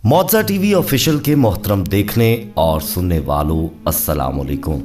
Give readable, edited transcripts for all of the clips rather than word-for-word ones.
मौजा TV official के मोहतरम देखने और सुनने वालों अस्सलाम वालेकुम।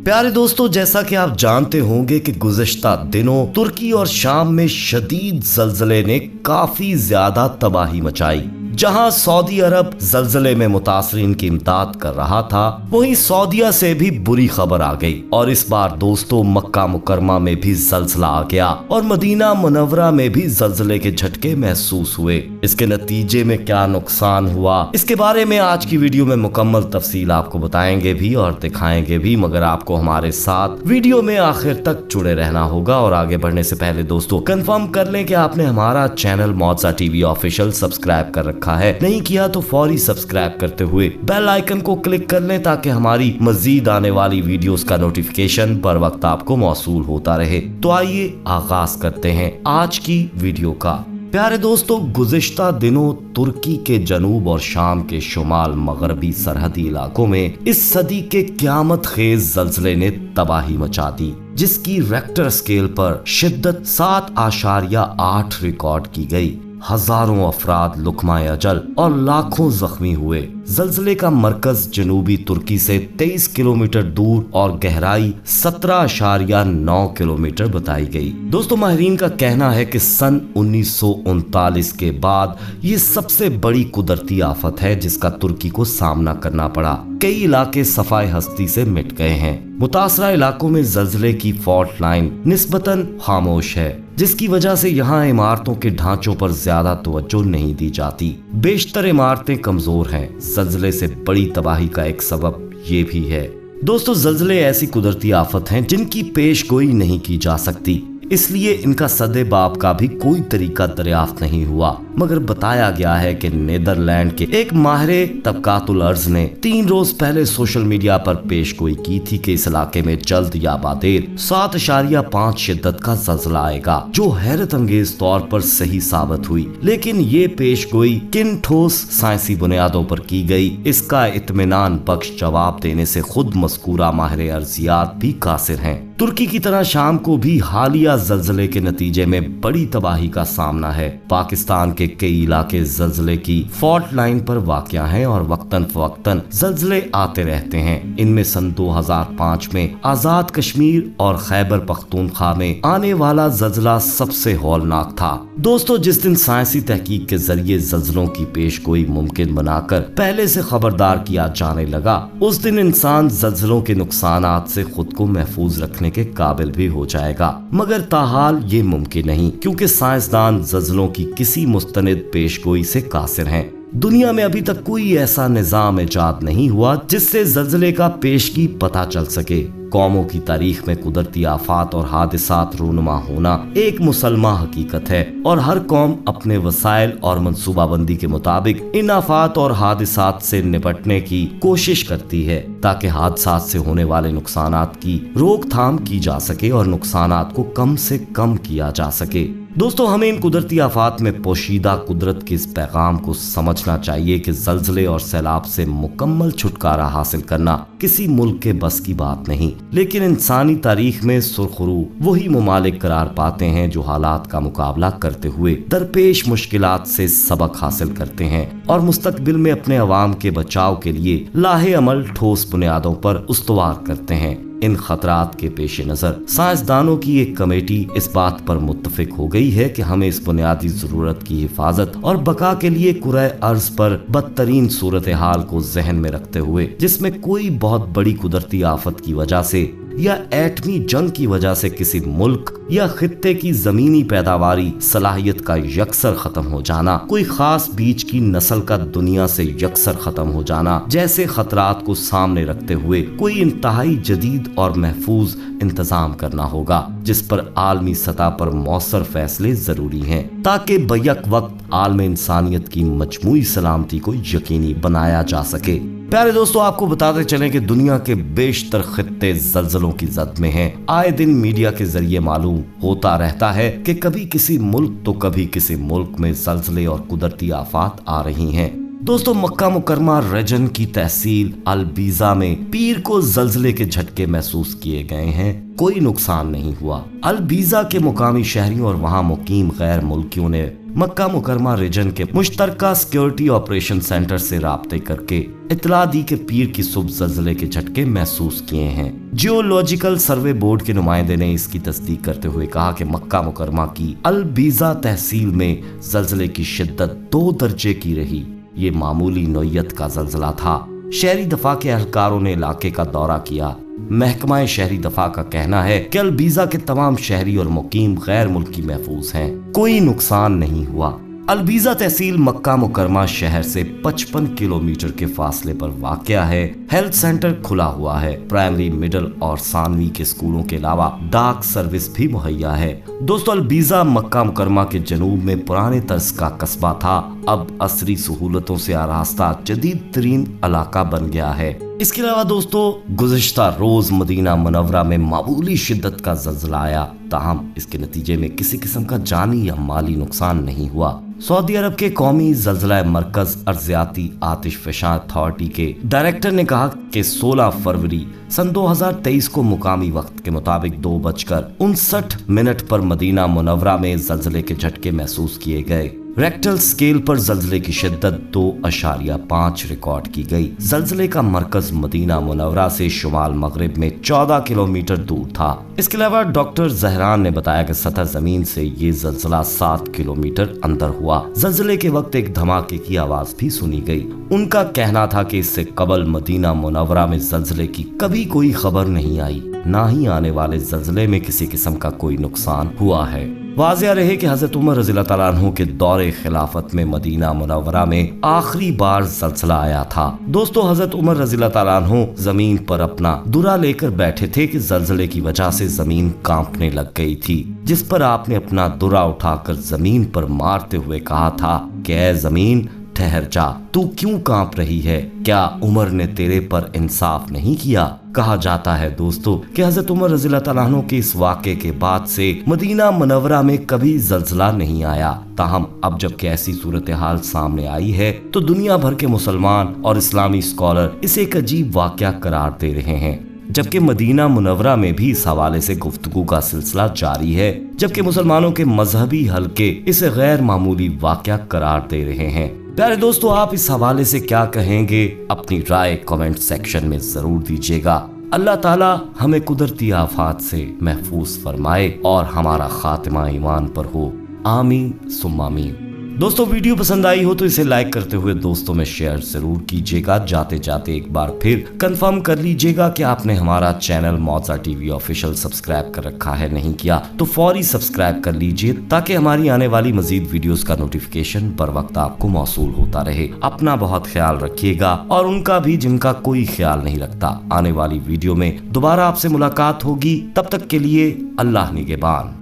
प्यारे दोस्तों, जैसा कि आप जानते होंगे कि गुज़िश्ता दिनों तुर्की और शाम में शदीद ज़लज़ले ने काफी ज्यादा तबाही मचाई। जहां सऊदी अरब ज़लज़ले में मुतासरीन की इमदाद कर रहा था, वहीं सऊदीया से भी बुरी खबर आ गई और इस बार दोस्तों मक्का मुकरमा में भी ज़लज़ला आ गया और मदीना मुनव्वरा में भी ज़लज़ले के झटके महसूस हुए। इसके नतीजे में क्या नुकसान हुआ, इसके बारे में आज की वीडियो में मुकम्मल तफसील आपको बताएंगे भी और दिखाएंगे भी, मगर आपको हमारे साथ वीडियो में आखिर तक जुड़े रहना होगा। और आगे बढ़ने से पहले दोस्तों कंफर्म कर लें कि आपने हमारा चैनल मौजा टीवी ऑफिशियल सब्सक्राइब कर रखा है। नहीं किया तो फौरी सब्सक्राइब करते हुए बेल आइकन को क्लिक कर लें ताकि हमारी मजीद आने वाली वीडियोस का नोटिफिकेशन बर वक्त आपको मौसूल होता रहे। तो आइए आगाज करते हैं आज की वीडियो का। प्यारे दोस्तों, गुज़िश्ता दिनों तुर्की के जनूब और शाम के शुमाल मगरबी सरहदी इलाकों में इस सदी के क़यामत खेज ज़लज़ले ने तबाही मचा दी, जिसकी रेक्टर स्केल पर शिद्दत 7.8 रिकॉर्ड की गई। हजारों अफराद लुकमाए अजल और लाखों जख्मी हुए। ज़लज़ले का मरकज जनूबी तुर्की से 23 किलोमीटर दूर और गहराई 17.9 किलोमीटर बताई गई। दोस्तों माहिरीन का कहना है कि सन 1939 के बाद ये सबसे बड़ी कुदरती आफत है जिसका तुर्की को सामना करना पड़ा। कई इलाके सफाए हस्ती से मिट गए हैं। मुतासरा इलाकों में ज़लज़ले की फॉल्ट लाइन निस्बतन खामोश है, जिसकी वजह से यहाँ इमारतों के ढांचों पर ज्यादा तवज्जो नहीं दी जाती। बेशतर इमारतें कमजोर हैं। ज़लज़ले से बड़ी तबाही का एक सबब ये भी है। दोस्तों ज़लज़ले ऐसी कुदरती आफत हैं जिनकी पेशगोई नहीं की जा सकती, इसलिए इनका सदे बाप का भी कोई तरीका दरियाफ्त नहीं हुआ। मगर बताया गया है कि नीदरलैंड के एक माहिरे तबकातुल अर्ज ने 3 रोज पहले सोशल मीडिया पर पेशगोई की थी कि इस इलाके में जल्द या बादेर 7.5 शिद्दत का ज़लज़ला आएगा, जो हैरत अंगेज तौर पर सही साबित हुई। लेकिन ये पेशगोई किन ठोस साइंसी बुनियादों पर की गई, इसका इत्मीनान बख्श जवाब देने से खुद मज़कूरा माहिरे अर्जियात भी कासिर हैं। तुर्की की तरह शाम को भी हालिया ज़लज़ले के नतीजे में बड़ी तबाही का सामना है। पाकिस्तान के कई इलाके ज़लज़ले की फॉल्ट लाइन पर वाक़या हैं और वक्तन फवक्तन ज़लज़ले आते रहते हैं। इनमें सन 2005 में आज़ाद कश्मीर और खैबर पख्तूनख्वा में आने वाला ज़लज़ला सबसे हौलनाक था। दोस्तों जिस दिन साइंसी तहकीक के जरिए ज़लज़लों की पेशगोई मुमकिन बनाकर पहले से खबरदार किया जाने लगा, उस दिन इंसान ज़लज़लों के नुकसानात से खुद को महफूज रखने के काबिल भी हो जाएगा। मगर ताहाल ये मुमकिन नहीं, क्योंकि साइंसदान ज़लज़लों की किसी मुस्तनिद पेशगोई से कासिर हैं। दुनिया में अभी तक कोई ऐसा निज़ाम इजाद नहीं हुआ जिससे ज़लज़ले का पेशगी पता चल सके। कौमों की तारीख में कुदरती आफात और हादिसात रूनुमा होना एक मुसलमा हकीकत है और हर कौम अपने वसाइल और मंसूबाबंदी के मुताबिक इन आफात और हादिसात से निपटने की कोशिश करती है ताकि हादसात से होने वाले नुकसानात की रोकथाम की जा सके और नुकसानात को कम से कम किया जा सके। दोस्तों हमें इन कुदरती आफात में पोशीदा कुदरत के इस पैगाम को समझना चाहिए कि ज़लज़ले और सैलाब से मुकम्मल छुटकारा हासिल करना किसी मुल्क के बस की बात नहीं, लेकिन इंसानी तारीख में सुरखरू वही ममालिक करार पाते हैं जो हालात का मुकाबला करते हुए दरपेश मुश्किलात से सबक हासिल करते हैं और मुस्तकबिल में अपने अवाम के बचाव के लिए लाहे अमल ठोस बुनियादों पर उस्तवार करते हैं। इन खतरात के पेश नज़र साइंसदानों की एक कमेटी इस बात पर मुत्तफिक हो गई है कि हमें इस बुनियादी जरूरत की हिफाजत और बका के लिए कुराए अर्ज पर बदतरीन सूरत हाल को जहन में रखते हुए, जिसमें कोई बहुत बड़ी कुदरती आफत की वजह से या एटमी जंग की वजह से किसी मुल्क या खित्ते की जमीनी पैदावारी सलाहियत का यकसर खत्म हो जाना, कोई खास बीज की नस्ल का दुनिया से यकसर खत्म हो जाना जैसे खतरात को सामने रखते हुए कोई इंतहाई जदीद और महफूज इंतजाम करना होगा, जिस पर आलमी सतह पर मौसर फैसले जरूरी हैं ताकि बैक वक्त आलम इंसानियत की मजमूई सलामती को यकीनी बनाया जा सके। प्यारे दोस्तों, आपको बताते चलें कि दुनिया के बेशतर खित्ते ज़लज़लों की जद में हैं। आए दिन मीडिया के जरिए मालूम होता रहता है कि कभी किसी मुल्क तो कभी किसी मुल्क में ज़लज़ले और कुदरती आफात आ रही हैं। दोस्तों मक्का मुकरमा रीजन की तहसील अलबीजा में पीर को ज़लज़ले के झटके महसूस किए गए हैं। कोई नुकसान नहीं हुआ। अलबीजा के मुकामी शहरियों और वहां मुकीम गैर मुल्कियों ने मक्का मुकरमा रीजन के मुश्तरका सिक्योरिटी ऑपरेशन सेंटर से राब्ते करके इत्तला दी के पीर की सुबह ज़लज़ले के झटके महसूस किए हैं। जियोलॉजिकल सर्वे बोर्ड के नुमाइंदे ने इसकी तस्दीक करते हुए कहा कि मक्का मुकरमा की अलबीजा तहसील में ज़लज़ले की शिद्दत 2 दर्जे की रही। ये मामूली नौयत का ज़लज़ला था। शहरी दफा के अहलकारों ने इलाके का दौरा किया। महकमा शहरी दफा का कहना है कि अलबीजा के तमाम शहरी और मुकीम गैर मुल्की महफूज हैं, कोई नुकसान नहीं हुआ। अलबीजा तहसील मक्का मुकरमा शहर से 55 किलोमीटर के फासले पर वाक़या है। हेल्थ सेंटर खुला हुआ है। प्राइमरी, मिडिल और सानवी के स्कूलों के अलावा डाक सर्विस भी मुहैया है। दोस्तों, अलबीजा मक्का मुकरमा के जनूब में पुराने तर्ज का कस्बा था, अब असरी सहूलतों से आरास्ता जदीद तरीन इलाका बन गया है। इसके अलावा दोस्तों, गुज़िश्ता रोज मदीना मुनव्वरा में मामूली शिद्दत का ज़लज़ला आया, ताहम इसके नतीजे में किसी किस्म का जानी या माली नुकसान नहीं हुआ। सऊदी अरब के कौमी ज़लज़ला मरकज अर्ज़ियाती आतिश फ़शां अथॉरिटी के डायरेक्टर ने कहा कि 16 फरवरी सन 2023 को मुकामी वक्त के मुताबिक 2:59 पर मदीना मुनव्वरा में ज़लज़ले के झटके महसूस किए गए। रेक्टल स्केल पर ज़लज़ले की शिद्दत 2.5 रिकॉर्ड की गई। ज़लज़ले का मरकज मदीना मुनव्वरा से शुमाल मगरिब में 14 किलोमीटर दूर था। इसके अलावा डॉक्टर जहरान ने बताया कि सतह जमीन से ये ज़लज़ला 7 किलोमीटर अंदर हुआ। ज़लज़ले के वक्त एक धमाके की आवाज भी सुनी गई। उनका कहना था कि इससे कबल मदीना मुनव्वरा में ज़लज़ले की कभी कोई खबर नहीं आई, ना ही आने वाले ज़लज़ले में किसी किस्म का कोई नुकसान हुआ है। वाज़िया रहे कि हज़रत उमर रज़ियल्लाहु तआला अन्हु के दौरे खिलाफत में मदीना मुनव्वरा में आखिरी बार ज़लज़ला आया था। दोस्तों, हज़रत उमर रज़ियल्लाहु तआला अन्हु जमीन पर अपना दुरा लेकर बैठे थे कि ज़लज़ले की वजह से जमीन कांपने लग गई थी, जिस पर आपने अपना दुरा उठाकर जमीन पर मारते हुए कहा था कि ऐ जमीन ठहर जा, तू क्यों कांप रही है? क्या उमर ने तेरे पर इंसाफ नहीं किया? कहा जाता है दोस्तों कि हज़रत उमर रज़ियल्लाहु तआला अन्हु के इस वाक़े के बाद से मदीना मुनव्वरा में कभी ज़लज़ला नहीं आया। ताहम अब जबकि ऐसी सूरत हाल सामने आई है तो दुनिया भर के मुसलमान और इस्लामी स्कॉलर इसे एक अजीब वाक़या करार दे रहे हैं, जबकि मदीना मुनव्वरा में भी इस हवाले से गुफ्तगू का सिलसिला जारी है, जबकि मुसलमानों के मजहबी हलके इसे गैर मामूली वाक़या करार दे रहे हैं। प्यारे दोस्तों, आप इस हवाले से क्या कहेंगे? अपनी राय कमेंट सेक्शन में जरूर दीजिएगा। अल्लाह ताला हमें कुदरती आफात से महफूज फरमाए और हमारा खात्मा ईमान पर हो। आमीन सुम्मा आमीन। दोस्तों, वीडियो पसंद आई हो तो इसे लाइक करते हुए दोस्तों में शेयर जरूर कीजिएगा। जाते जाते एक बार फिर कंफर्म कर लीजिएगा कि आपने हमारा चैनल मौज़ा टीवी ऑफिशियल सब्सक्राइब कर रखा है। नहीं किया तो फौरी सब्सक्राइब कर लीजिए ताकि हमारी आने वाली मजीद वीडियोस का नोटिफिकेशन बर वक्त आपको मौसूल होता रहे। अपना बहुत ख्याल रखिएगा और उनका भी जिनका कोई ख्याल नहीं रखता। आने वाली वीडियो में दोबारा आपसे मुलाकात होगी, तब तक के लिए अल्लाह निगहबान।